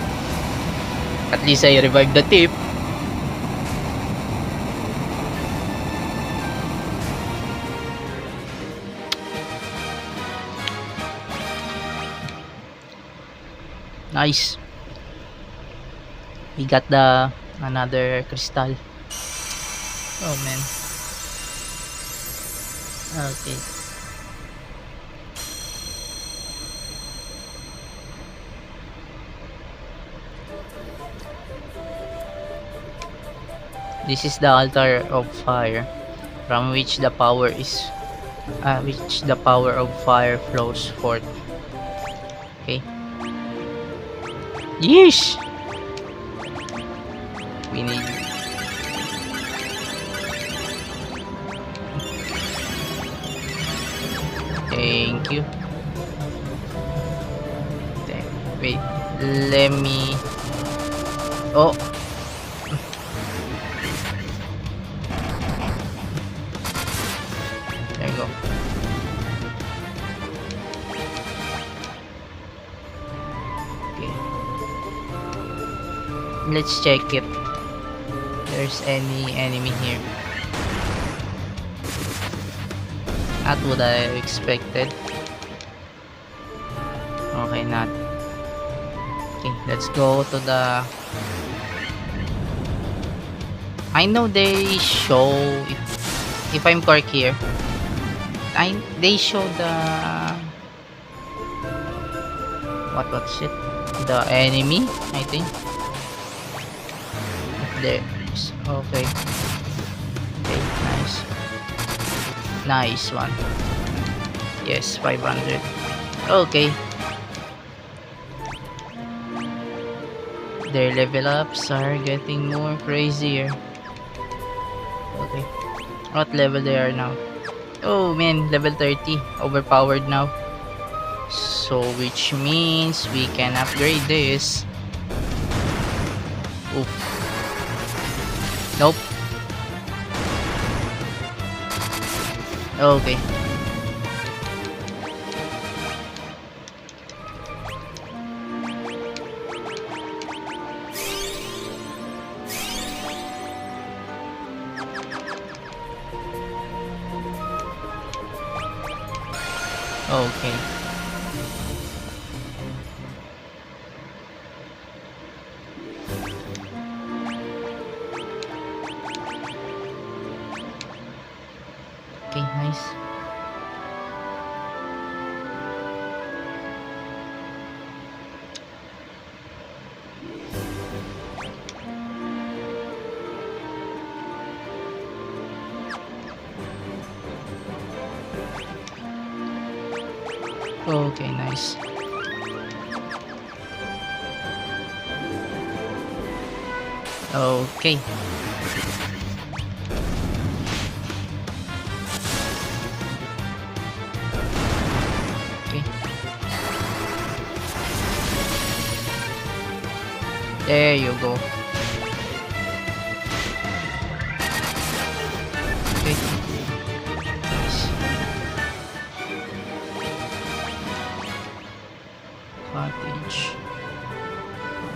At least I revived the tip. Nice. We got the another crystal. Oh man. Okay. This is the altar of fire, from which the power of fire flows forth. Okay. Yeesh. We need. Thank you. Wait. Let me. Oh. There you go. Okay. Let's check if there's any enemy here. Not what I expected. Okay, not. Okay, let's go to the. I know they show if I'm correct here. They show the what's it? The enemy, I think. There's okay. Okay, nice. Nice one. Yes, 500. Okay. Their level ups are getting more crazier. Okay. What level they are now? Oh man, level 30. Overpowered now. So which means we can upgrade this. Oof. Nope. Okay. Okay. Okay, nice. Okay, nice. Okay. Okay. There you go. Okay. Nice. Cottage.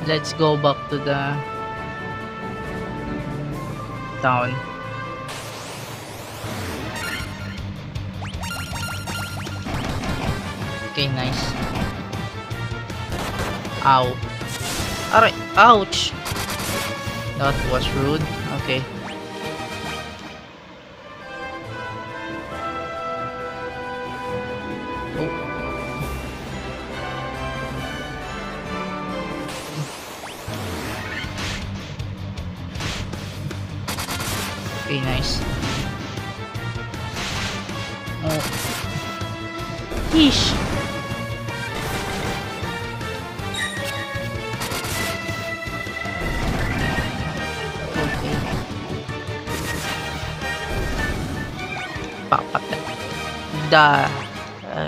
Let's go back to the town. Okay, nice. Ow. Alright, ouch. That was rude. Okay. Oh. Okay, nice. Oh. Yeesh. Okay. Papatay.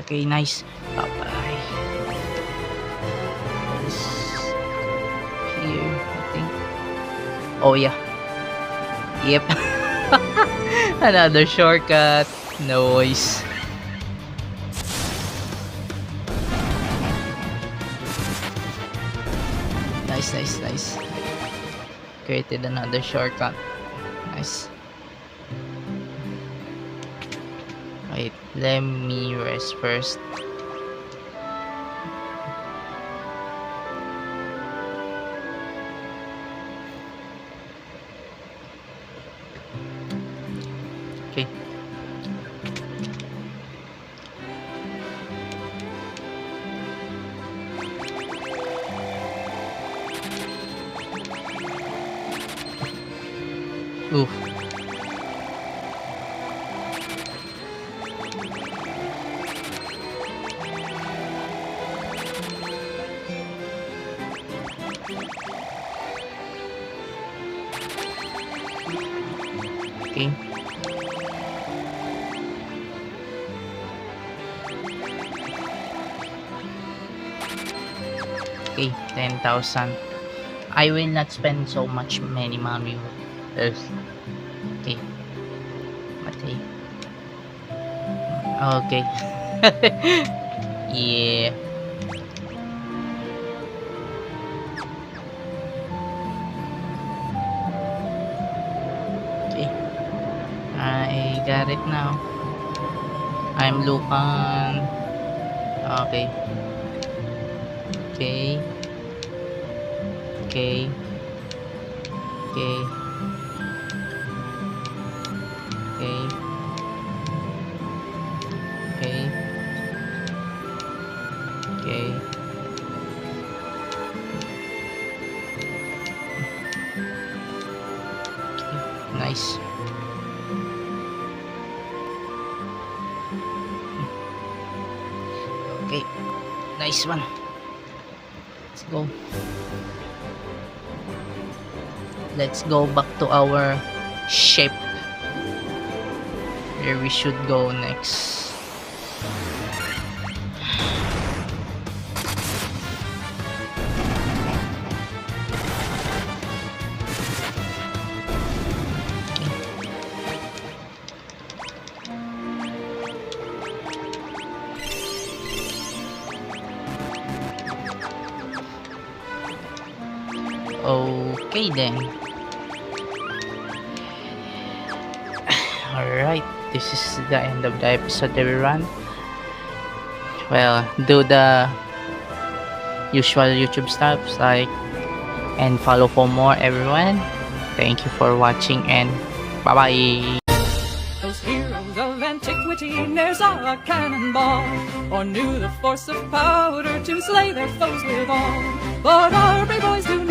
Okay, nice. Papatay. Here, I think. Oh, yeah. Yep. Another shortcut. Noise. Nice. Created another shortcut. Nice. Wait, let me rest first. Okay. Oof. Okay. Okay, 10,000. I will not spend so much many money. Okay. Matay. Okay. Yeah. Okay. I got it now. I'm Lucan. Okay. Okay. Okay. Okay. Okay. Okay. Okay. Nice. Okay. Nice one. Let's go. Let's go back to our ship. Where we should go next. Okay then. Alright, this is the end of the episode, everyone. Well, do the usual YouTube stuff, like and follow for more, everyone. Thank you for watching and bye bye. Those heroes of antiquity ne'er saw a cannonball, or knew the force of powder to slay their foes withal. But our brave boys do